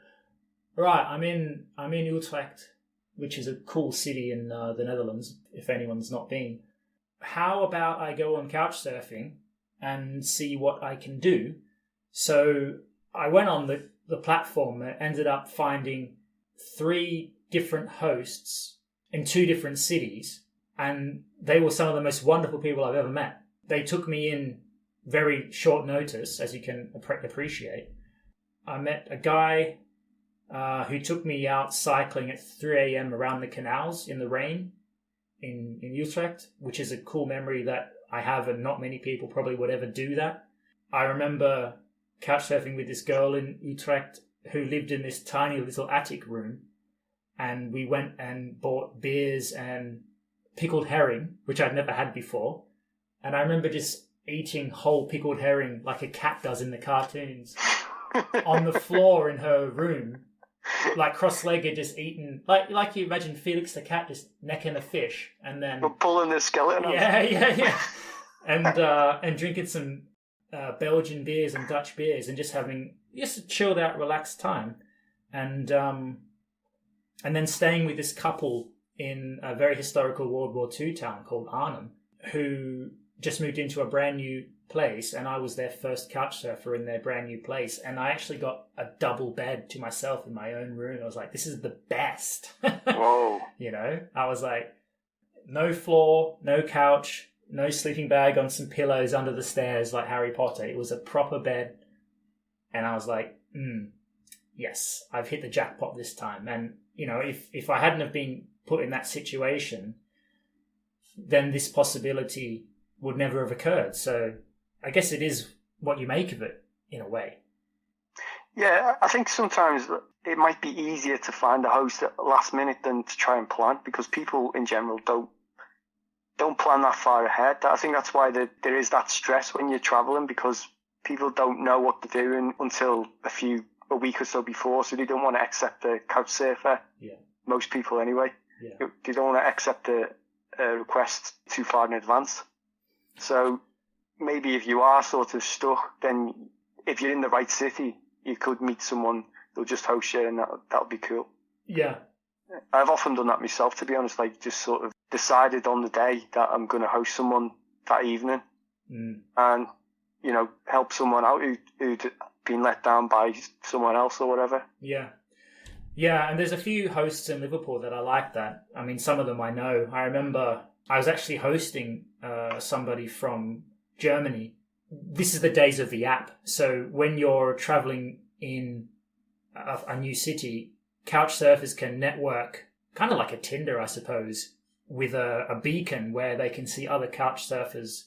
right, I'm in Utrecht, which is a cool city in the Netherlands, if anyone's not been. How about I go on Couchsurfing and see what I can do? So I went on the platform and ended up finding 3 different hosts in 2 different cities, and they were some of the most wonderful people I've ever met. They took me in very short notice, as you can appreciate. I met a guy who took me out cycling at 3 a.m. around the canals in the rain in Utrecht, which is a cool memory that I have, and not many people probably would ever do that. I remember couchsurfing with this girl in Utrecht who lived in this tiny little attic room, and we went and bought beers and pickled herring, which I'd never had before. And I remember just eating whole pickled herring like a cat does in the cartoons on the floor in her room, like cross-legged, just eating, like you imagine Felix the cat just necking a fish and then pulling the skeleton off. Yeah. And drinking some Belgian beers and Dutch beers and just having just a chilled out, relaxed time. And then staying with this couple in a very historical World War II town called Arnhem, who just moved into a brand new place, and I was their first couch surfer in their brand new place, and I actually got a double bed to myself in my own room. I was like, this is the best. Whoa. You know, I was like, no floor, no couch, no sleeping bag on some pillows under the stairs like Harry Potter. It was a proper bed, and I was like, yes, I've hit the jackpot this time. And, you know, if I hadn't have been put in that situation, then this possibility would never have occurred. So I guess it is what you make of it, in a way. Yeah, I think sometimes it might be easier to find a host at the last minute than to try and plan, because people in general don't plan that far ahead. I think that's why there is that stress when you're traveling, because people don't know what they're doing until a week or so before, so they don't want to accept a couch surfer. Yeah. Most people anyway. Yeah. They don't want to accept a request too far in advance. So maybe if you are sort of stuck, then if you're in the right city, you could meet someone who'll just host you, and that'll be cool. Yeah. I've often done that myself, to be honest, like just sort of decided on the day that I'm going to host someone that evening and, you know, help someone out who'd been let down by someone else or whatever. Yeah. Yeah, and there's a few hosts in Liverpool that I like that. I mean, some of them I know. I remember I was actually hosting somebody from Germany. This is the days of the app. So when you're traveling in a new city, couch surfers can network, kind of like a Tinder, I suppose, with a beacon where they can see other couch surfers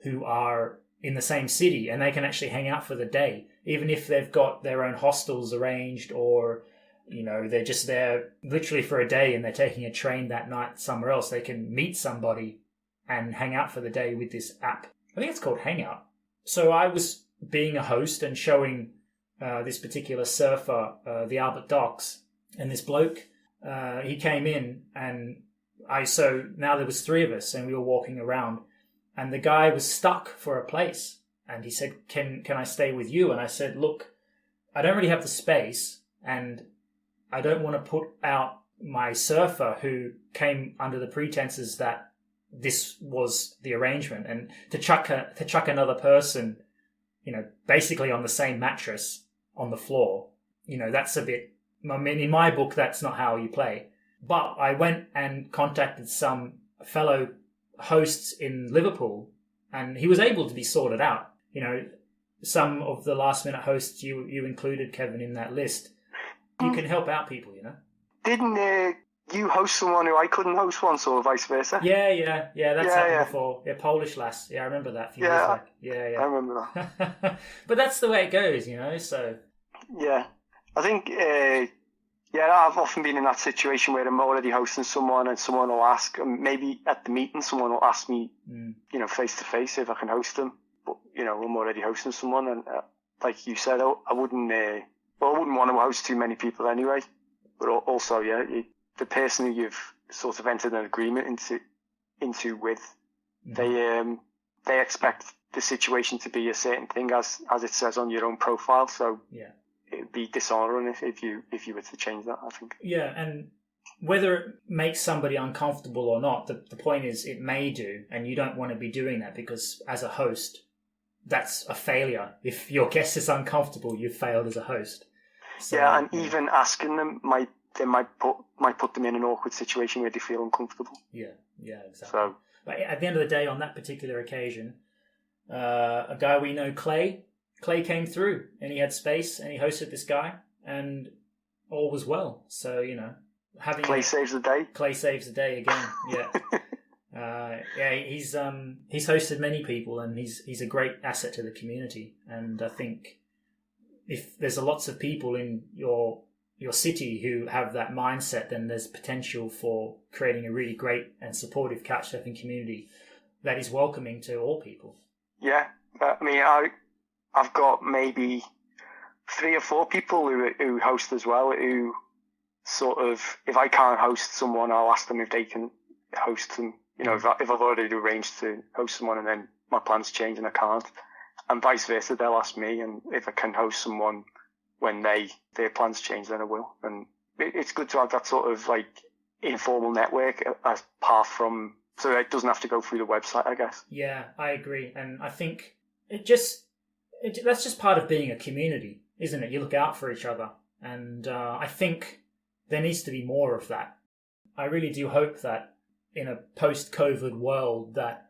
who are in the same city, and they can actually hang out for the day, even if they've got their own hostels arranged, or, you know, they're just there literally for a day and they're taking a train that night somewhere else. They can meet somebody and hang out for the day with this app. I think it's called Hangout. So I was being a host and showing this particular surfer the Albert Docks, and this bloke, he came in, and so now there was 3 of us, and we were walking around, and the guy was stuck for a place, and he said, can I stay with you? And I said, look, I don't really have the space, and I don't want to put out my surfer who came under the pretenses that this was the arrangement, and to chuck another person, you know, basically on the same mattress on the floor, you know, that's a bit, I mean, in my book, that's not how you play. But I went and contacted some fellow hosts in Liverpool, and he was able to be sorted out. You know, some of the last minute hosts you included, Kevin, in that list. You can help out people, you know. Didn't you host someone who I couldn't host once, or vice versa? Yeah. That's happened before. Yeah, Polish lass. Yeah, I remember that a few years back. Yeah. I remember that. But that's the way it goes, you know. So. Yeah. I think. I've often been in that situation where I'm already hosting someone, and someone will ask, maybe at the meeting, someone will ask me, you know, face to face if I can host them. But, you know, I'm already hosting someone, and like you said, I wouldn't want to host too many people anyway. But also, the person who you've sort of entered an agreement into with. They expect the situation to be a certain thing as it says on your own profile. So yeah, it'd be dishonouring if you were to change that, I think. Yeah, and whether it makes somebody uncomfortable or not, the point is it may do, and you don't want to be doing that because as a host, that's a failure. If your guest is uncomfortable, you've failed as a host. So, yeah, and even asking them might put them in an awkward situation where they feel uncomfortable. Yeah, exactly. So, but at the end of the day, on that particular occasion, a guy we know, Clay came through, and he had space, and he hosted this guy, and all was well. So, you know, Clay saves the day. Clay saves the day again. Yeah. He's hosted many people, and he's a great asset to the community. And I think if there's lots of people in your city who have that mindset, then there's potential for creating a really great and supportive couchsurfing community that is welcoming to all people. Yeah, I mean, I've got maybe 3 or 4 people who host as well, who sort of, if I can't host someone, I'll ask them if they can host them. You know, if I've already arranged to host someone and then my plans change and I can't, and vice versa, they'll ask me, and if I can host someone when their plans change, then I will. And it's good to have that sort of like informal network apart from, so it doesn't have to go through the website, I guess. Yeah, I agree. And I think that's just part of being a community, isn't it? You look out for each other. And I think there needs to be more of that. I really do hope that in a post-COVID world that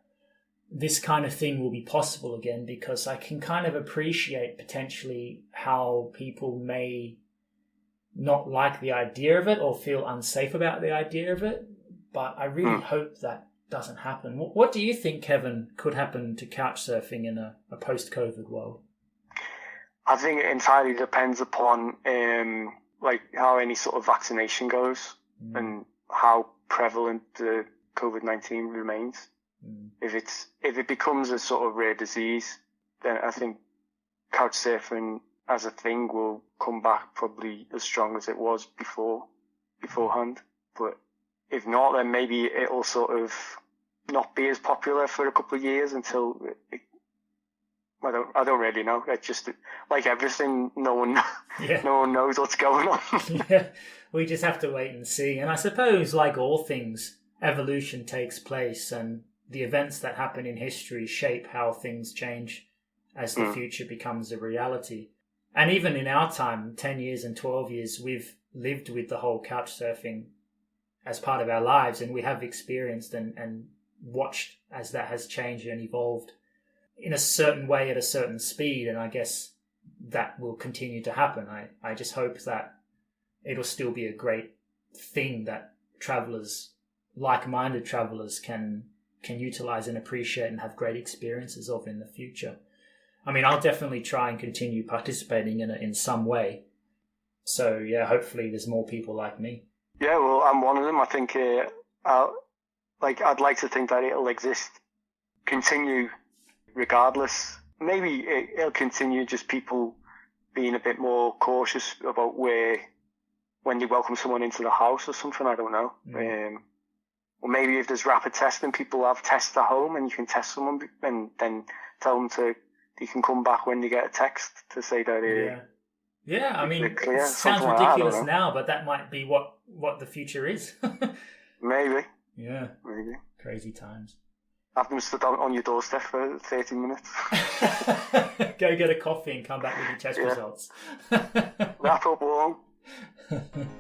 this kind of thing will be possible again, because I can kind of appreciate potentially how people may not like the idea of it or feel unsafe about the idea of it. But I really hope that doesn't happen. What do you think, Kevin, could happen to couchsurfing in a post-COVID world? I think it entirely depends upon like how any sort of vaccination goes and how prevalent the COVID-19 remains. If it becomes a sort of rare disease, then I think couchsurfing as a thing will come back probably as strong as it was beforehand. But if not, then maybe it'll sort of not be as popular for a couple of years until I don't really know. It's just like everything, no one knows what's going on. Yeah, we just have to wait and see. And I suppose, like all things, evolution takes place, and the events that happen in history shape how things change as the future becomes a reality. And even in our time, 10 years and 12 years, we've lived with the whole couchsurfing as part of our lives, and we have experienced and watched as that has changed and evolved in a certain way at a certain speed. And I guess that will continue to happen. I just hope that it'll still be a great thing that travelers, like-minded travelers, can utilize and appreciate and have great experiences of in the future. I mean, I'll definitely try and continue participating in it in some way. So yeah, hopefully there's more people like me. Yeah, well, I'm one of them. I think I'd like to think that it'll continue regardless. Maybe it'll continue, just people being a bit more cautious about when they welcome someone into the house or something. I don't know. Or maybe if there's rapid testing, people have tests at home and you can test someone and then tell them they can come back when they get a text to say that. Yeah, I mean, it sounds ridiculous now, but that might be what the future is. Maybe. Yeah. Maybe. Crazy times. Have them stood on your doorstep for 30 minutes. Go get a coffee and come back with your test results. Wrap up warm.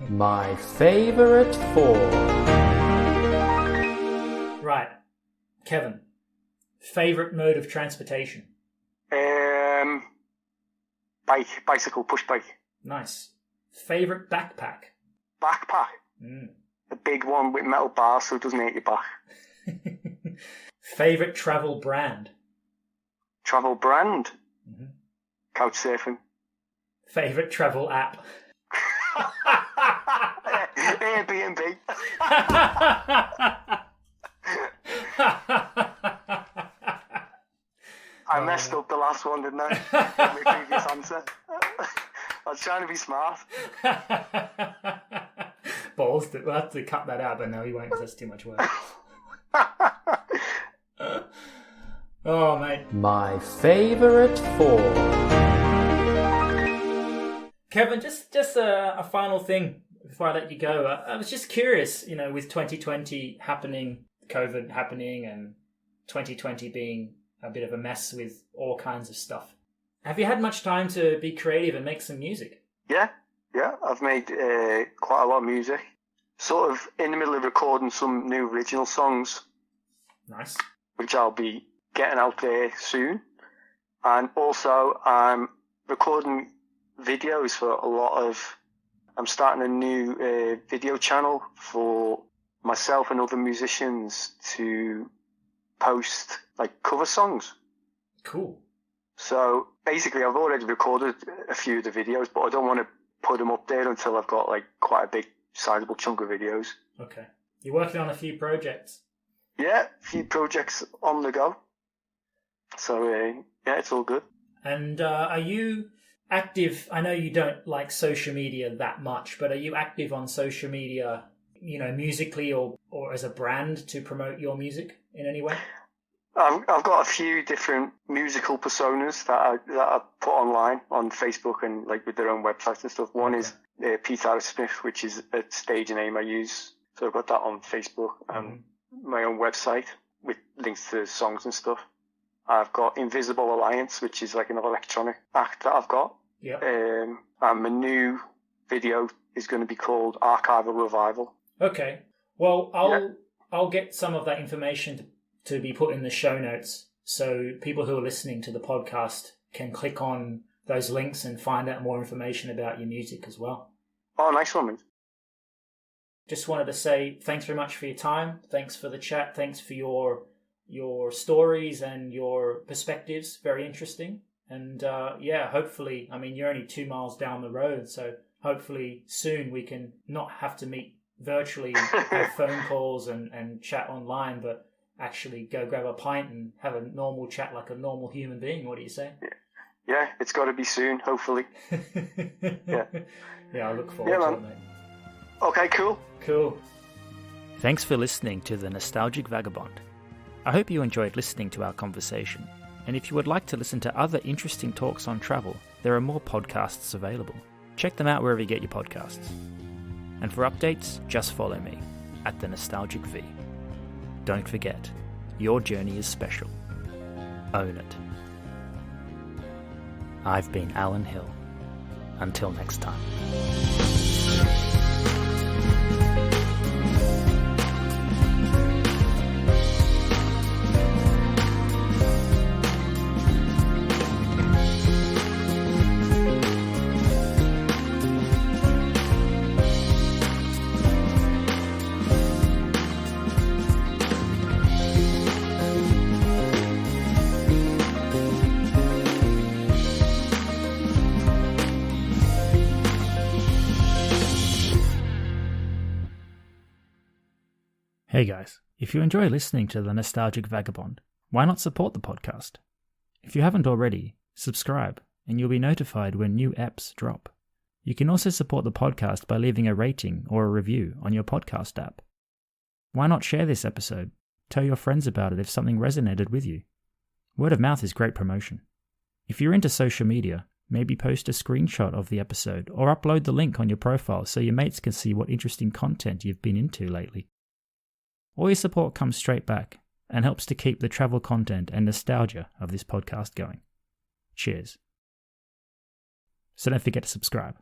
My favourite 4. Right. Kevin, favourite mode of transportation? Bicycle, push bike. Nice. Favourite backpack? Backpack? A big one with metal bars so it doesn't hurt your back. Favourite travel brand? Travel brand? Couchsurfing. Favourite travel app? Airbnb. I messed up the last one, didn't I? My previous answer. I was trying to be smart. Balls. We'll have to cut that out, but no, he won't because that's too much work. Oh, mate. My favourite 4. Kevin, just a final thing before I let you go. I was just curious, with 2020 happening, COVID happening, and 2020 being a bit of a mess with all kinds of stuff. Have you had much time to be creative and make some music? Yeah. I've made quite a lot of music. Sort of in the middle of recording some new original songs. Nice. Which I'll be getting out there soon. And also I'm recording videos for a lot of... I'm starting a new video channel for myself and other musicians to post like cover songs. Cool. So basically I've already recorded a few of the videos, but I don't want to put them up there until I've got like quite a big sizable chunk of videos. Okay. You're working on a few projects? Yeah, a few projects on the go. So yeah, it's all good. And are you active? I know you don't like social media that much, but are you active on social media, musically or as a brand to promote your music in any way? I've got a few different musical personas that I put online on Facebook and like with their own websites and stuff. One is Peter Smith, which is a stage name I use. So I've got that on Facebook and my own website with links to songs and stuff. I've got Invisible Alliance, which is like an electronic act that I've got. Yeah. And my new video is going to be called Archival Revival. Okay. Well, I'll get some of that information to be put in the show notes so people who are listening to the podcast can click on those links and find out more information about your music as well. Oh, nice one, man. Just wanted to say thanks very much for your time. Thanks for the chat. Thanks for your stories and your perspectives. Very interesting. And hopefully, you're only 2 miles down the road, so hopefully soon we can not have to meet virtually, have phone calls and chat online, but actually go grab a pint and have a normal chat like a normal human being. What do you say? Yeah, it's got to be soon, hopefully. Yeah. Yeah, I look forward to it, mate. Okay, cool. Cool. Thanks for listening to The Nostalgic Vagabond. I hope you enjoyed listening to our conversation, and if you would like to listen to other interesting talks on travel, there are more podcasts available. Check them out wherever you get your podcasts. And for updates, just follow me at The Nostalgic V. Don't forget, your journey is special. Own it. I've been Alan Hill. Until next time. Hey guys, if you enjoy listening to The Nostalgic Vagabond, why not support the podcast? If you haven't already, subscribe and you'll be notified when new eps drop. You can also support the podcast by leaving a rating or a review on your podcast app. Why not share this episode? Tell your friends about it if something resonated with you. Word of mouth is great promotion. If you're into social media, maybe post a screenshot of the episode or upload the link on your profile so your mates can see what interesting content you've been into lately. All your support comes straight back and helps to keep the travel content and nostalgia of this podcast going. Cheers. So don't forget to subscribe.